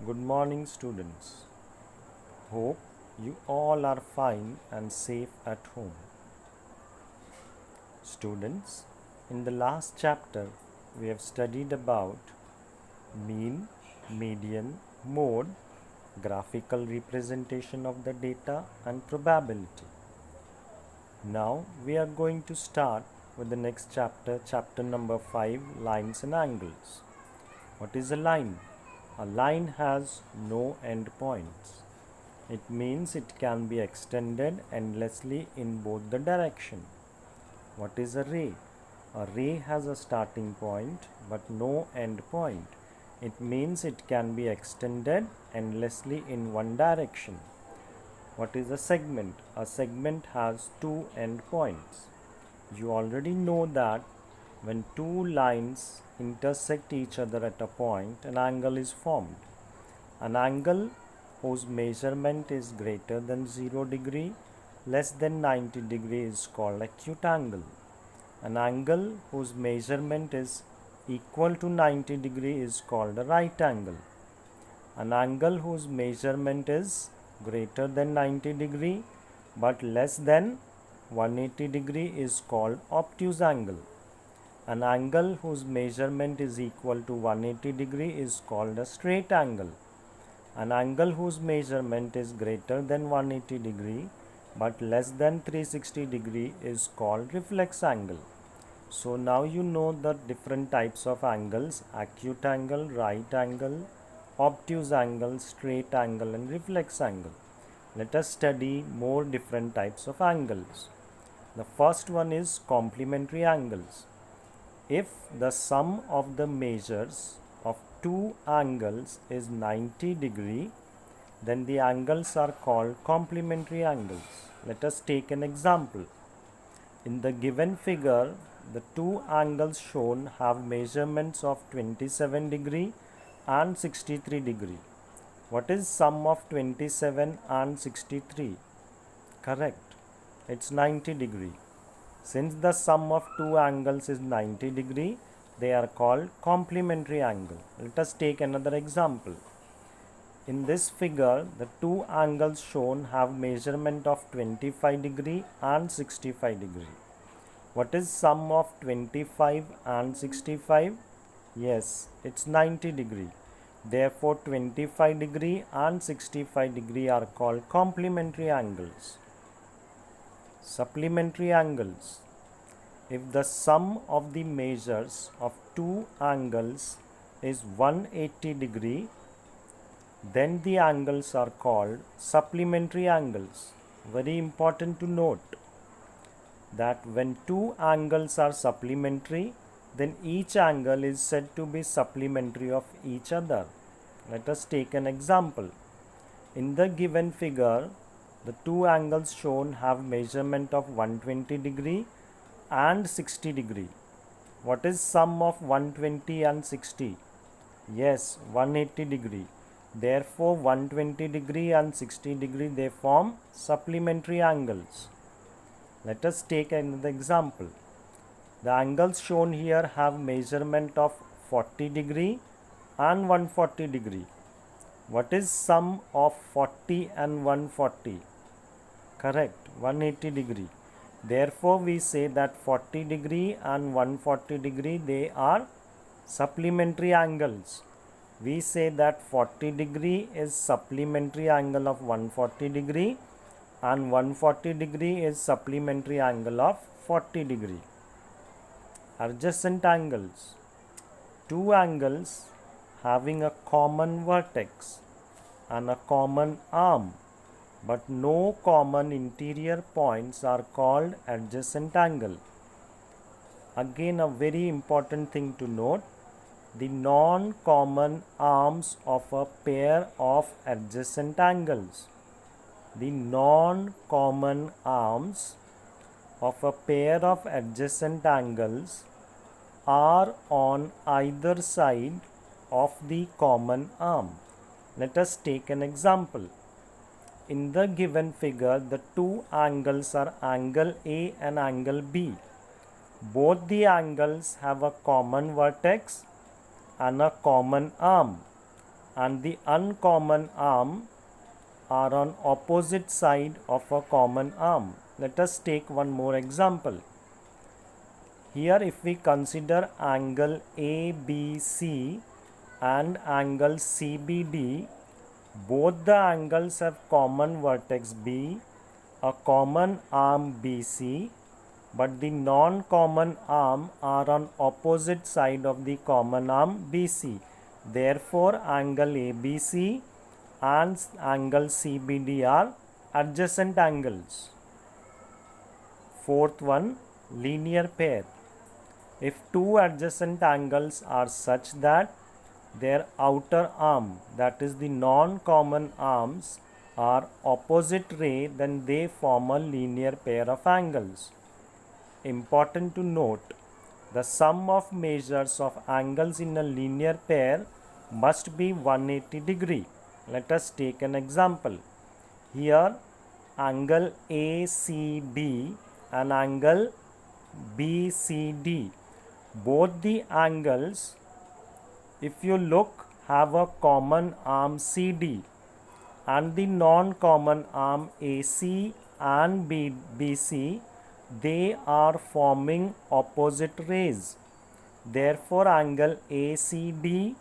Good morning, students. Hope you all are fine and safe at home. Students, in the last chapter, we have studied about mean, median, mode, graphical representation of the data, and probability. Now, we are going to start with the next chapter, chapter number 5, lines and angles. What is a line? A line has no end points. It means it can be extended endlessly in both the direction. What is a ray? A ray has a starting point but no end point. It means it can be extended endlessly in one direction. What is a segment? A segment has two end points. You already know that when two lines intersect each other at a point, an angle is formed. An angle whose measurement is greater than 0 degree, less than 90 degree is called acute angle. An angle whose measurement is equal to 90 degree is called a right angle. An angle whose measurement is greater than 90 degree but less than 180 degree is called obtuse angle. An angle whose measurement is equal to 180 degree is called a straight angle. An angle whose measurement is greater than 180 degree but less than 360 degree is called reflex angle. So now you know the different types of angles: acute angle, right angle, obtuse angle, straight angle and reflex angle. Let us study more different types of angles. The first one is complementary angles. If the sum of the measures of two angles is 90 degree, then the angles are called complementary angles. Let us take an example. In the given figure, the two angles shown have measurements of 27 degree and 63 degree. What is sum of 27 and 63? Correct. It's 90 degree. Since the sum of two angles is 90 degree, they are called complementary angle. Let us take another example. In this figure, the two angles shown have measurement of 25 degree and 65 degree. What is sum of 25 and 65? Yes, it's 90 degree. Therefore, 25 degree and 65 degree are called complementary angles. Supplementary angles. If the sum of the measures of two angles is 180 degree, then the angles are called supplementary angles. Very important to note that when two angles are supplementary, then each angle is said to be supplementary of each other. Let us take an example. In the given figure, the two angles shown have measurement of 120 degree and 60 degree. What is sum of 120 and 60? Yes, 180 degree. Therefore, 120 degree and 60 degree, they form supplementary angles. Let us take another example. The angles shown here have measurement of 40 degree and 140 degree. What is sum of 40 and 140? Correct, 180 degree. Therefore, we say that 40 degree and 140 degree, they are supplementary angles. We say that 40 degree is supplementary angle of 140 degree and 140 degree is supplementary angle of 40 degree. Adjacent angles. Two angles having a common vertex and a common arm but no common interior points are called adjacent angle. Again, a very important thing to note, the non-common arms of a pair of adjacent angles. The non-common arms of a pair of adjacent angles are on either side of the common arm. Let us take an example. In the given figure, the two angles are angle A and angle B. Both the angles have a common vertex and a common arm. and the uncommon arm are on opposite side of a common arm. Let us take one more example. Here if we consider angle ABC and angle CBD, both the angles have common vertex B, a common arm BC, but the non-common arm are on opposite side of the common arm BC. Therefore, angle ABC and angle CBD are adjacent angles. Fourth one, linear pair. If two adjacent angles are such that their outer arm, that is the non-common arms, are opposite ray, then they form a linear pair of angles. Important to note, the sum of measures of angles in a linear pair must be 180 degree. Let us take an example. Here angle ACB and angle BCD, both the angles, if you look, have a common arm CD and the non-common arm AC and BC, they are forming opposite rays. Therefore, angle ACD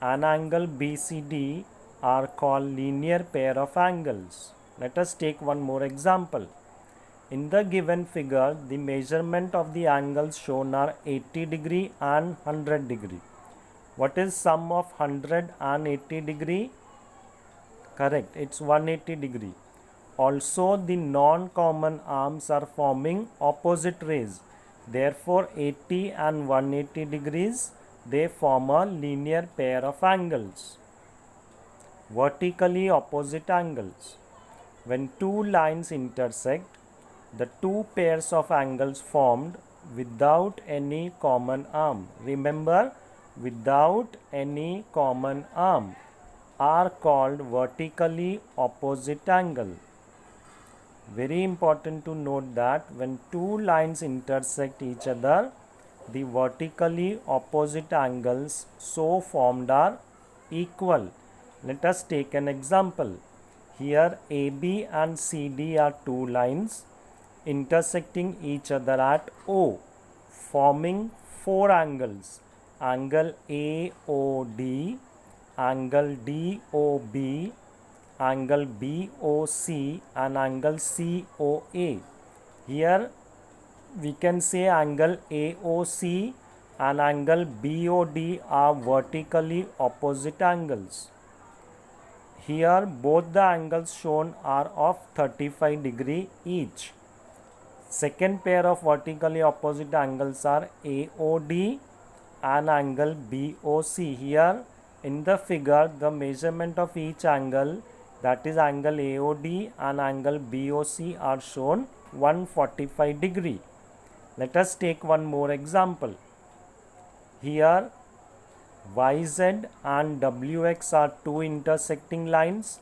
and angle BCD are called linear pair of angles. Let us take one more example. In the given figure, the measurement of the angles shown are 80 degree and 100 degree. What is sum of 100 and 80 degree? Correct, it's 180 degree. Also, the non-common arms are forming opposite rays. Therefore, 80 and 180 degrees, they form a linear pair of angles. Vertically opposite angles. When two lines intersect, the two pairs of angles formed without any common arm, remember, without any common arm, are called vertically opposite angle. Very important to note that when two lines intersect each other, the vertically opposite angles so formed are equal. Let us take an example. Here AB and CD are two lines intersecting each other at O, forming four angles: angle AOD, angle DOB, angle BOC and angle COA. Here we can say angle AOC and angle BOD are vertically opposite angles. Here both the angles shown are of 35 degree each. Second pair of vertically opposite angles are AOD and angle BOC. Here in the figure, the measurement of each angle, that is angle AOD and angle BOC, are shown 145 degree. Let us take one more example. Here YZ and WX are two intersecting lines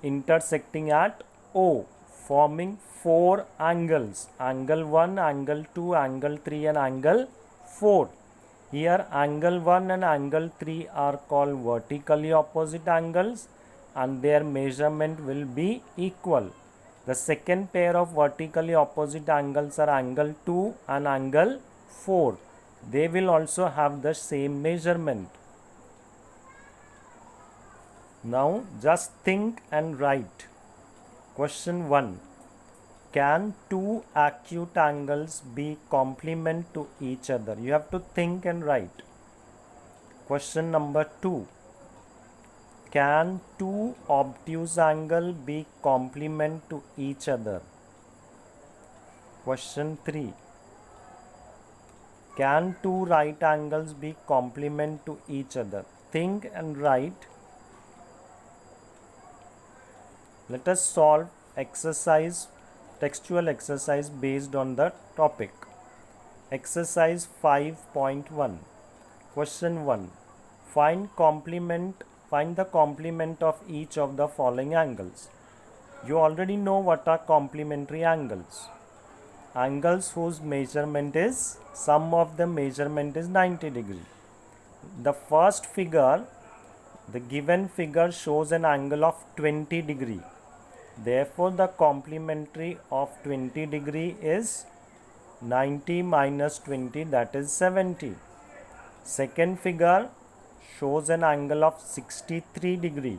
intersecting at O, forming four angles: angle 1, angle 2, angle 3 and angle 4. Here angle 1 and angle 3 are called vertically opposite angles and their measurement will be equal. The second pair of vertically opposite angles are angle 2 and angle 4. They will also have the same measurement. Now just think and write. Question 1. Can two acute angles be complement to each other? You have to think and write. Question number 2. Can two obtuse angles be complement to each other? Question 3. Can two right angles be complement to each other? Think and write. Let us solve textual exercise based on the topic. Exercise 5.1. Question 1. Find the complement of each of the following angles. You already know what are complementary angles. Angles whose measurement is, sum of the measurement is 90 degree. The first figure, The given figure shows an angle of 20 degree. Therefore, the complementary of 20 degree is 90 minus 20, that is 70. Second figure shows an angle of 63 degree.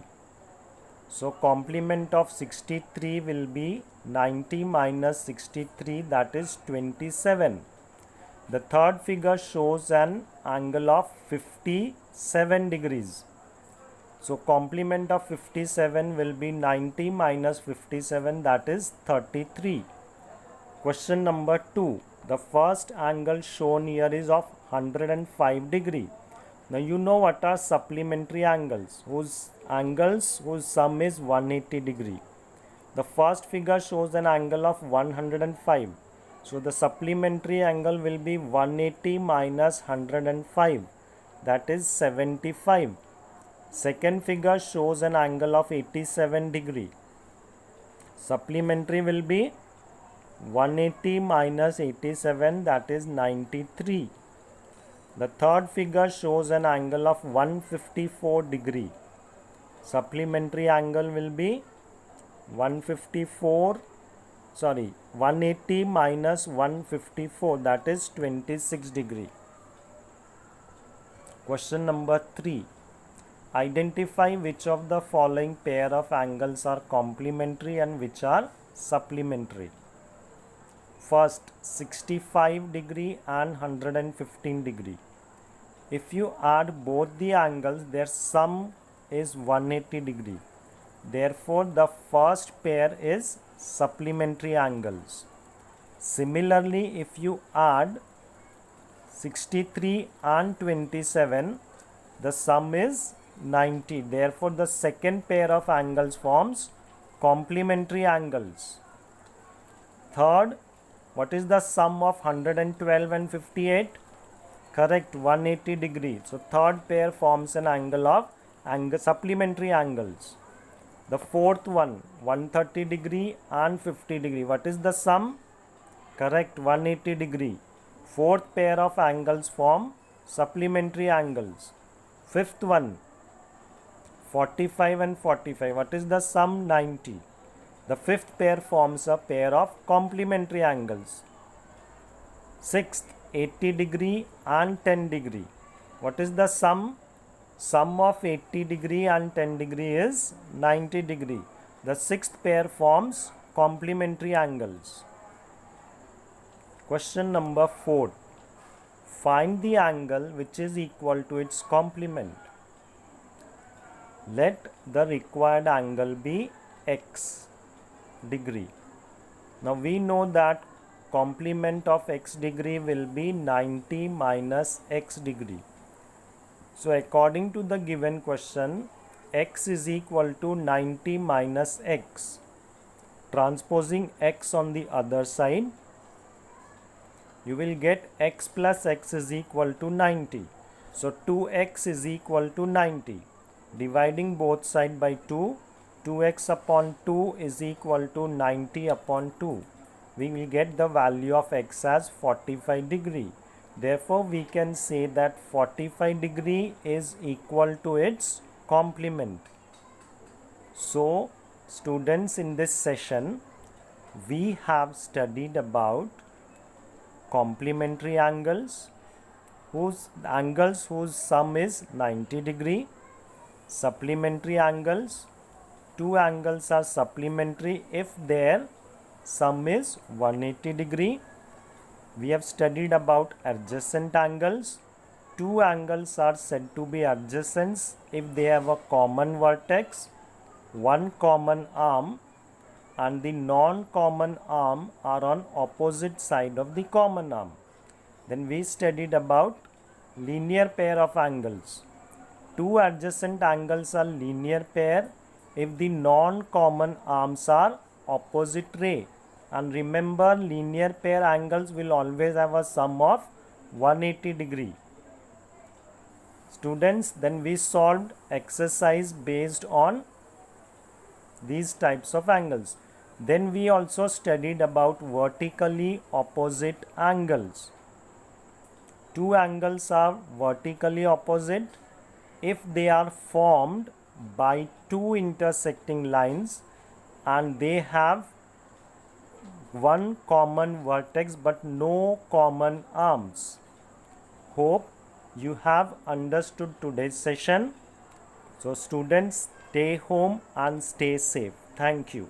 So complement of 63 will be 90 minus 63, that is 27. The third figure shows an angle of 57 degrees. So complement of 57 will be 90 minus 57, that is 33. Question number 2. The first angle shown here is of 105 degree. Now you know what are supplementary angles, whose sum is 180 degree. The first figure shows an angle of 105. So the supplementary angle will be 180 minus 105, that is 75. Second figure shows an angle of 87 degree. Supplementary will be 180 minus 87, that is 93. The third figure shows an angle of 154 degree. Supplementary angle will be 180 minus 154, that is 26 degree. Question number 3. Identify which of the following pair of angles are complementary and which are supplementary. First, 65 degree and 115 degree. If you add both the angles, their sum is 180 degree. Therefore, the first pair is supplementary angles. Similarly, if you add 63 and 27, the sum is 90. Therefore, the second pair of angles forms complementary angles. Third, what is the sum of 112 and 58? Correct, 180 degree. So third pair forms an angle of supplementary angles. The fourth one, 130 degree and 50 degree. What is the sum? Correct, 180 degree. Fourth pair of angles form supplementary angles. Fifth one, 45 and 45. What is the sum? 90. The fifth pair forms a pair of complementary angles. Sixth, 80 degree and 10 degree. What is the sum? Sum of 80 degree and 10 degree is 90 degree. The sixth pair forms complementary angles. Question number 4. Find the angle which is equal to its complement. Let the required angle be x degree. Now we know that complement of x degree will be 90 minus x degree. So according to the given question, x is equal to 90 minus x. Transposing x on the other side, you will get x plus x is equal to 90. So 2x is equal to 90. Dividing both sides by 2, 2x upon 2 is equal to 90 upon 2. We will get the value of x as 45 degree. Therefore, we can say that 45 degree is equal to its complement. So, students, in this session, we have studied about complementary angles whose sum is 90 degree, supplementary angles. Two angles are supplementary if their sum is 180 degree. We have studied about adjacent angles. Two angles are said to be adjacent if they have a common vertex, one common arm, and the non-common arm are on opposite side of the common arm. Then we studied about linear pair of angles. Two adjacent angles are linear pair if the non-common arms are opposite ray. And remember, linear pair angles will always have a sum of 180 degree. Students, then we solved exercise based on these types of angles. Then we also studied about vertically opposite angles. Two angles are vertically opposite if they are formed by two intersecting lines and they have one common vertex but no common arms. Hope you have understood today's session. So students, stay home and stay safe. Thank you.